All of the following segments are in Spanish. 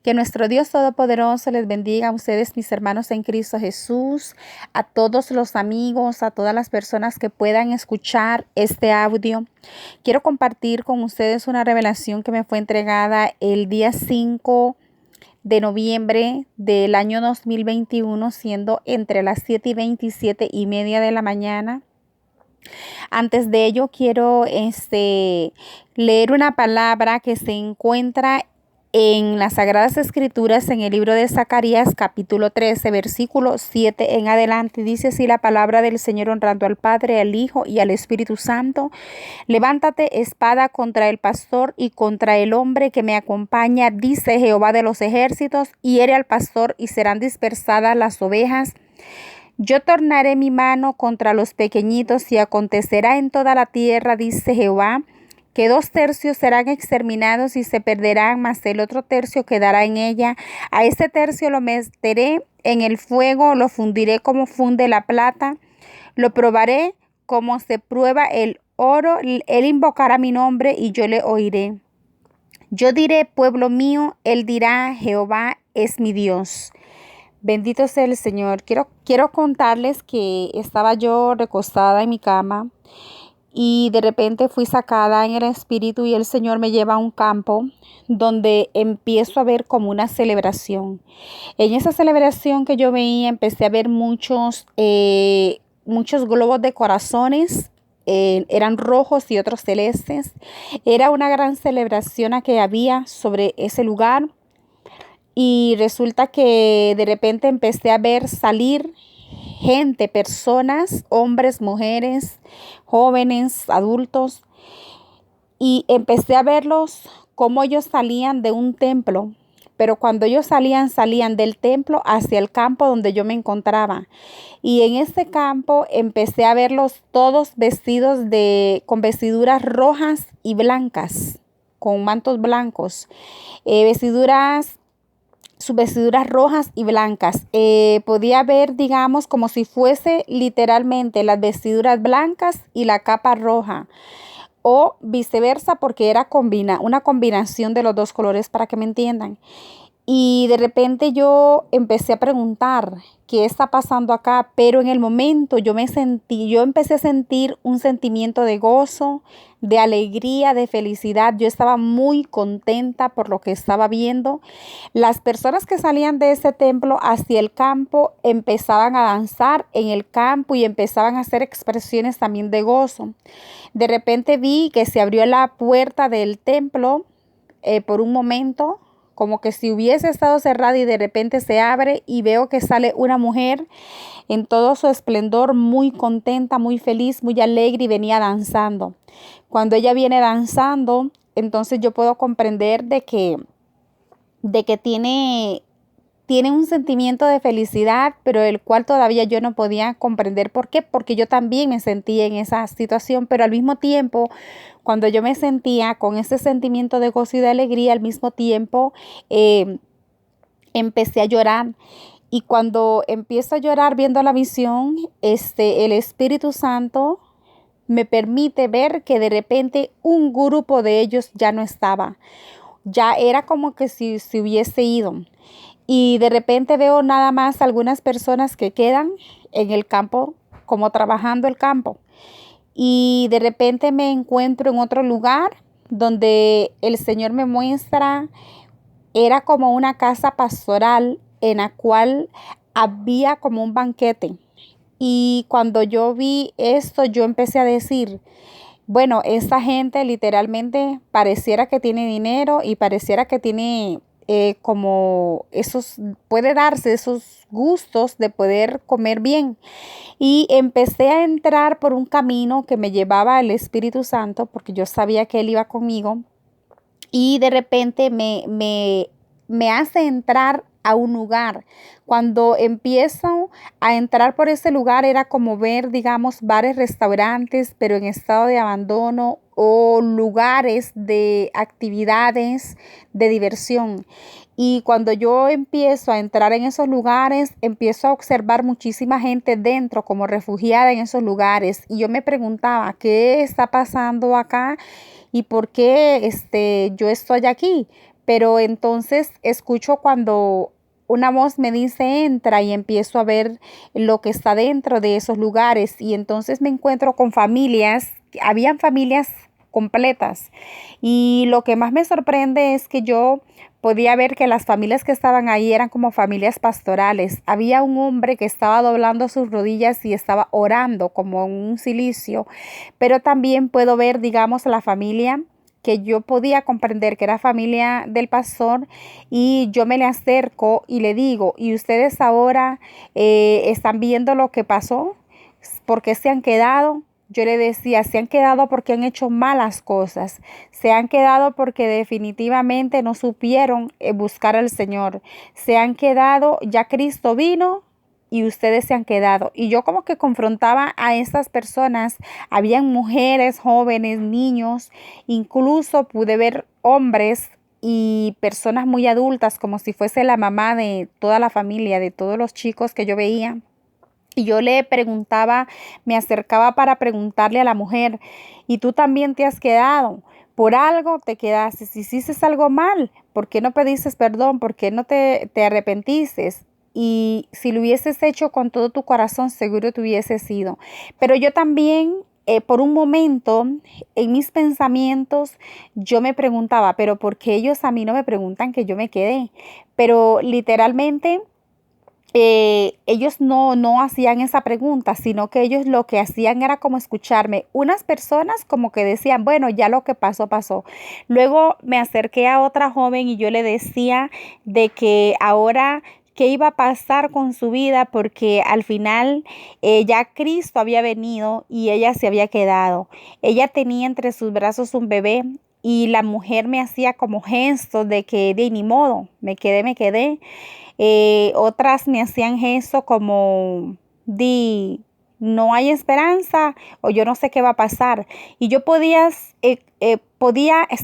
Que nuestro Dios Todopoderoso les bendiga a ustedes, mis hermanos en Cristo Jesús, a todos los amigos, a todas las personas que puedan escuchar este audio. Quiero compartir con ustedes una revelación que me fue entregada el día 5 de noviembre del año 2021, siendo entre las 7:20 y 7:30 de la mañana. Antes de ello, quiero leer una palabra que se encuentra en las Sagradas Escrituras, en el libro de Zacarías, capítulo 13, versículo 7 en adelante. Dice así la palabra del Señor, honrando al Padre, al Hijo y al Espíritu Santo. Levántate espada contra el pastor y contra el hombre que me acompaña, dice Jehová de los ejércitos, hiere al pastor y serán dispersadas las ovejas. Yo tornaré mi mano contra los pequeñitos y acontecerá en toda la tierra, dice Jehová, que 2/3 serán exterminados y se perderán, mas el otro tercio quedará en ella. A ese tercio lo meteré en el fuego, lo fundiré como funde la plata, lo probaré como se prueba el oro. Él invocará mi nombre y yo le oiré. Yo diré, pueblo mío, él dirá, Jehová es mi Dios. Bendito sea el Señor. Quiero contarles que estaba yo recostada en mi cama y de repente fui sacada en el espíritu y el Señor me lleva a un campo donde empiezo a ver como una celebración. En esa celebración que yo veía empecé a ver muchos globos de corazones. Eran rojos y otros celestes. Era una gran celebración que había sobre ese lugar. Y resulta que de repente empecé a ver salir gente, personas, hombres, mujeres, jóvenes, adultos. Y empecé a verlos cómo ellos salían de un templo. Pero cuando ellos salían del templo hacia el campo donde yo me encontraba. Y en ese campo empecé a verlos todos vestidos con vestiduras rojas y blancas, con mantos blancos, sus vestiduras rojas y blancas. Podía ver, digamos, como si fuese literalmente las vestiduras blancas y la capa roja, o viceversa, porque era una combinación de los dos colores, para que me entiendan. Y de repente yo empecé a preguntar, ¿qué está pasando acá? Pero en el momento yo empecé a sentir un sentimiento de gozo, de alegría, de felicidad. Yo estaba muy contenta por lo que estaba viendo. Las personas que salían de ese templo hacia el campo empezaban a danzar en el campo y empezaban a hacer expresiones también de gozo. De repente vi que se abrió la puerta del templo por un momento, como que si hubiese estado cerrada, y de repente se abre y veo que sale una mujer en todo su esplendor, muy contenta, muy feliz, muy alegre, y venía danzando. Cuando ella viene danzando, entonces yo puedo comprender de que tiene un sentimiento de felicidad, pero el cual todavía yo no podía comprender. ¿Por qué? Porque yo también me sentía en esa situación, pero al mismo tiempo, cuando yo me sentía con ese sentimiento de gozo y de alegría, al mismo tiempo empecé a llorar. Y cuando empiezo a llorar viendo la visión, el Espíritu Santo me permite ver que de repente un grupo de ellos ya no estaba. Ya era como que si se hubiese ido. Y de repente veo nada más algunas personas que quedan en el campo, como trabajando el campo. Y de repente me encuentro en otro lugar donde el Señor me muestra, era como una casa pastoral en la cual había como un banquete. Y cuando yo vi esto, yo empecé a decir, bueno, esta gente literalmente pareciera que tiene dinero y pareciera que tiene puede darse esos gustos de poder comer bien. Y empecé a entrar por un camino que me llevaba al Espíritu Santo, porque yo sabía que Él iba conmigo. Y de repente me hace entrar a un lugar. Cuando empiezo a entrar por ese lugar, era como ver, digamos, bares, restaurantes, pero en estado de abandono, o lugares de actividades de diversión. Y cuando yo empiezo a entrar en esos lugares, empiezo a observar muchísima gente dentro como refugiada en esos lugares. Y yo me preguntaba, ¿qué está pasando acá? ¿Y por qué yo estoy aquí? pero entonces escucho cuando una voz me dice entra y empiezo a ver lo que está dentro de esos lugares y entonces me encuentro con familias, habían familias completas y lo que más me sorprende es que yo podía ver que las familias que estaban ahí eran como familias pastorales. Había un hombre que estaba doblando sus rodillas y estaba orando como en un cilicio, pero también puedo ver, digamos, la familia que yo podía comprender que era familia del pastor y yo me le acerco y le digo, ¿y ustedes ahora están viendo lo que pasó? ¿Por qué se han quedado? Yo le decía, se han quedado porque han hecho malas cosas, se han quedado porque definitivamente no supieron buscar al Señor, se han quedado, ya Cristo vino y ustedes se han quedado. Y yo como que confrontaba a estas personas, habían mujeres, jóvenes, niños, incluso pude ver hombres y personas muy adultas, como si fuese la mamá de toda la familia, de todos los chicos que yo veía. Y yo le preguntaba, me acercaba para preguntarle a la mujer, ¿y tú también te has quedado? Por algo te quedaste. Si hiciste algo mal, ¿por qué no pediste perdón? ¿Por qué no te arrepentiste? Y si lo hubieses hecho con todo tu corazón, seguro te hubiese sido. Pero yo también, por un momento, en mis pensamientos, yo me preguntaba, pero ¿por qué ellos a mí no me preguntan que yo me quedé? Pero literalmente ellos no hacían esa pregunta, sino que ellos lo que hacían era como escucharme. Unas personas como que decían, bueno, ya lo que pasó, pasó. Luego me acerqué a otra joven y yo le decía de que ahora qué iba a pasar con su vida porque al final ya Cristo había venido y ella se había quedado. Ella tenía entre sus brazos un bebé. Y la mujer me hacía como gestos de que de ni modo, me quedé, me quedé. Otras me hacían eso como di, no hay esperanza o yo no sé qué va a pasar. Y yo podía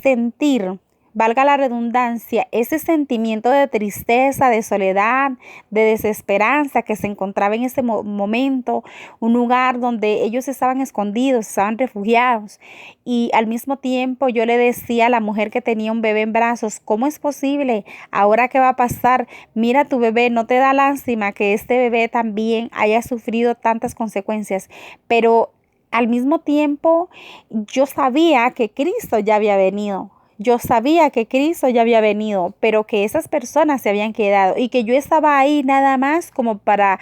sentir, valga la redundancia, ese sentimiento de tristeza, de soledad, de desesperanza que se encontraba en ese momento, un lugar donde ellos estaban escondidos, estaban refugiados. Y al mismo tiempo yo le decía a la mujer que tenía un bebé en brazos, ¿cómo es posible? ¿Ahora qué va a pasar? Mira tu bebé, no te da lástima que este bebé también haya sufrido tantas consecuencias, pero al mismo tiempo yo sabía que Cristo ya había venido. Yo sabía que Cristo ya había venido, pero que esas personas se habían quedado y que yo estaba ahí nada más como para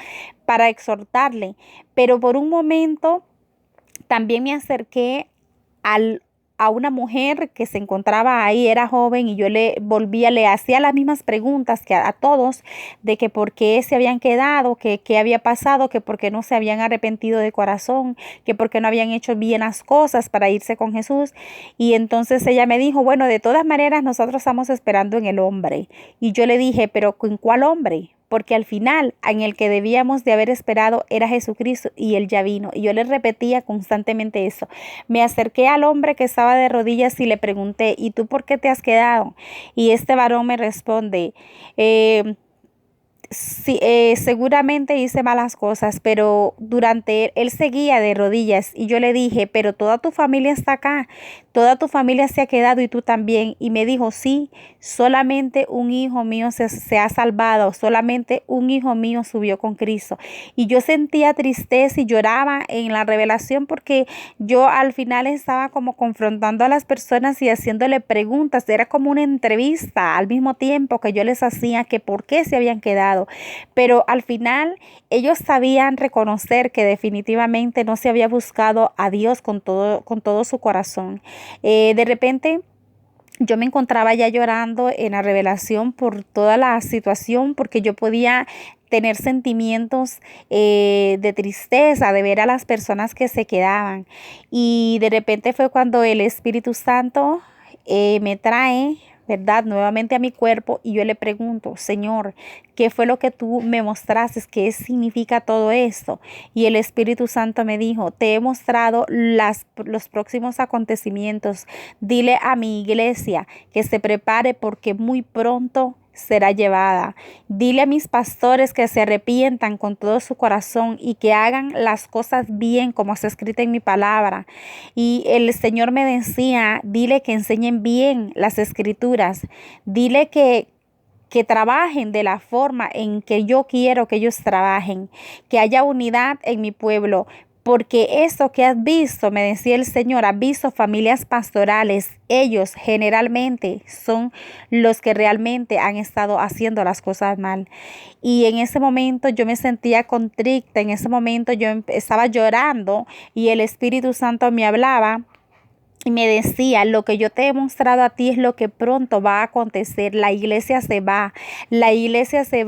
exhortarle. Pero por un momento también me acerqué al, a una mujer que se encontraba ahí, era joven, y yo le volvía, le hacía las mismas preguntas que a todos, de que por qué se habían quedado, que qué había pasado, que por qué no se habían arrepentido de corazón, que por qué no habían hecho bien las cosas para irse con Jesús. Y entonces ella me dijo, bueno, de todas maneras nosotros estamos esperando en el hombre. Y yo le dije, pero ¿en cuál hombre? Porque al final en el que debíamos de haber esperado era Jesucristo y Él ya vino. Y yo le repetía constantemente eso. Me acerqué al hombre que estaba de rodillas y le pregunté, ¿y tú por qué te has quedado? Y este varón me responde, sí, seguramente hice malas cosas, pero durante él seguía de rodillas y yo le dije, pero toda tu familia está acá, toda tu familia se ha quedado y tú también. Y me dijo, sí, solamente un hijo mío se ha salvado, solamente un hijo mío subió con Cristo. Y yo sentía tristeza y lloraba en la revelación porque yo al final estaba como confrontando a las personas y haciéndole preguntas, era como una entrevista al mismo tiempo que yo les hacía que por qué se habían quedado. Pero al final ellos sabían reconocer que definitivamente no se había buscado a Dios con todo su corazón. De repente yo me encontraba ya llorando en la revelación por toda la situación, porque yo podía tener sentimientos de tristeza, de ver a las personas que se quedaban. Y de repente fue cuando el Espíritu Santo me trae, ¿verdad? Nuevamente a mi cuerpo y yo le pregunto, Señor, ¿qué fue lo que tú me mostraste? ¿Qué significa todo esto? Y el Espíritu Santo me dijo, te he mostrado los próximos acontecimientos. Dile a mi iglesia que se prepare porque muy pronto será llevada. Dile a mis pastores que se arrepientan con todo su corazón y que hagan las cosas bien como está escrito en mi palabra. Y el Señor me decía, dile que enseñen bien las escrituras. Dile que trabajen de la forma en que yo quiero que ellos trabajen, que haya unidad en mi pueblo, porque eso que has visto, me decía el Señor, has visto familias pastorales, ellos generalmente son los que realmente han estado haciendo las cosas mal. Y en ese momento yo me sentía contrita, en ese momento yo estaba llorando y el Espíritu Santo me hablaba. Y me decía, lo que yo te he mostrado a ti es lo que pronto va a acontecer. La iglesia se va y la iglesia se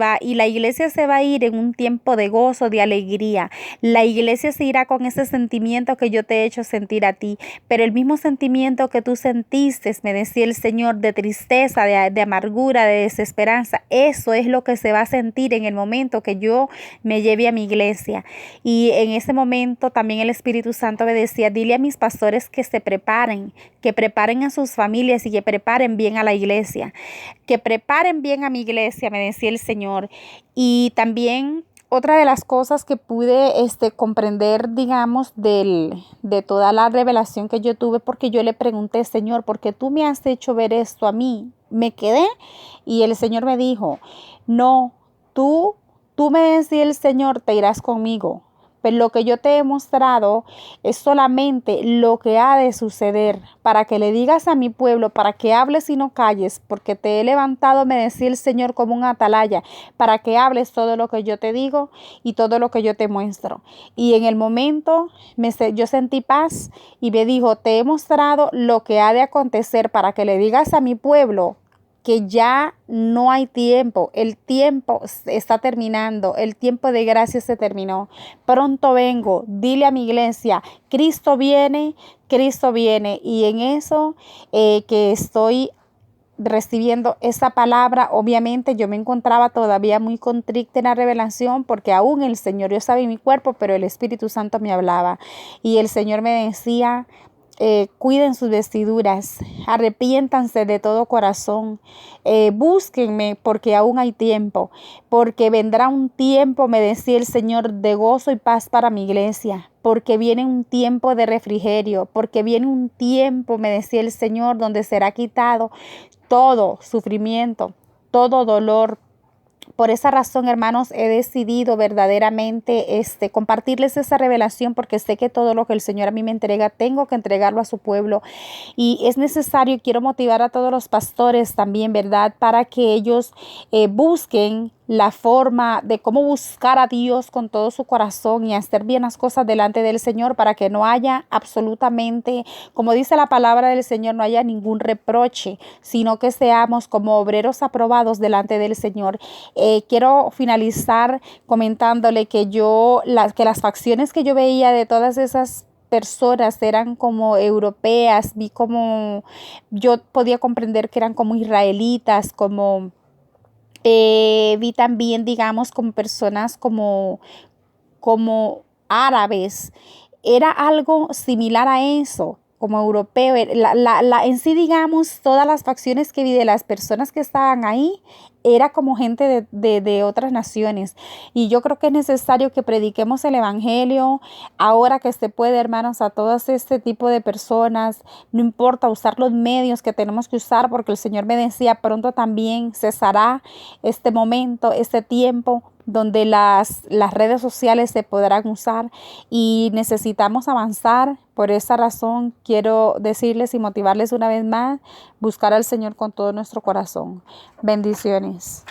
va a ir en un tiempo de gozo, de alegría. La iglesia se irá con ese sentimiento que yo te he hecho sentir a ti, pero el mismo sentimiento que tú sentiste, me decía el Señor, de tristeza, de amargura, de desesperanza, eso es lo que se va a sentir en el momento que yo me lleve a mi iglesia. Y en ese momento también el Espíritu Santo me decía, dile a mis pastores que se preparen, que preparen a sus familias y que preparen bien a la iglesia, que preparen bien a mi iglesia, me decía el Señor. Y también otra de las cosas que pude comprender, digamos, de toda la revelación que yo tuve, porque yo le pregunté, Señor, ¿por qué tú me has hecho ver esto a mí? Me quedé y el Señor me dijo, no, tú me decía el Señor, te irás conmigo. Pero lo que yo te he mostrado es solamente lo que ha de suceder para que le digas a mi pueblo, para que hables y no calles, porque te he levantado, me decía el Señor, como un atalaya, para que hables todo lo que yo te digo y todo lo que yo te muestro. Y en el momento yo sentí paz y me dijo, te he mostrado lo que ha de acontecer para que le digas a mi pueblo que ya no hay tiempo, el tiempo está terminando, el tiempo de gracia se terminó. Pronto vengo, dile a mi iglesia, Cristo viene, y en eso que estoy recibiendo esa palabra, obviamente yo me encontraba todavía muy contrita en la revelación, porque aún el Señor, yo sabía mi cuerpo, pero el Espíritu Santo me hablaba y el Señor me decía, cuiden sus vestiduras, arrepiéntanse de todo corazón, búsquenme porque aún hay tiempo, porque vendrá un tiempo, me decía el Señor, de gozo y paz para mi iglesia, porque viene un tiempo de refrigerio, porque viene un tiempo, me decía el Señor, donde será quitado todo sufrimiento, todo dolor. Por esa razón, hermanos, he decidido verdaderamente compartirles esa revelación, porque sé que todo lo que el Señor a mí me entrega, tengo que entregarlo a su pueblo. Y es necesario, quiero motivar a todos los pastores también, ¿verdad? Para que ellos busquen la forma de cómo buscar a Dios con todo su corazón y hacer bien las cosas delante del Señor, para que no haya absolutamente, como dice la palabra del Señor, no haya ningún reproche, sino que seamos como obreros aprobados delante del Señor. Quiero finalizar comentándole que las facciones que yo veía de todas esas personas eran como europeas, vi como, yo podía comprender que eran como israelitas, como vi también, digamos, como personas como árabes. Era algo similar a eso, como europeo. En sí, digamos, todas las facciones que vi de las personas que estaban ahí, era como gente de otras naciones. Y yo creo que es necesario que prediquemos el evangelio ahora que se puede, hermanos, a todas este tipo de personas. No importa usar los medios que tenemos que usar, porque el Señor me decía, pronto también cesará este momento, este tiempo donde las redes sociales se podrán usar y necesitamos avanzar. Por esa razón quiero decirles y motivarles una vez más, buscar al Señor con todo nuestro corazón. Bendiciones.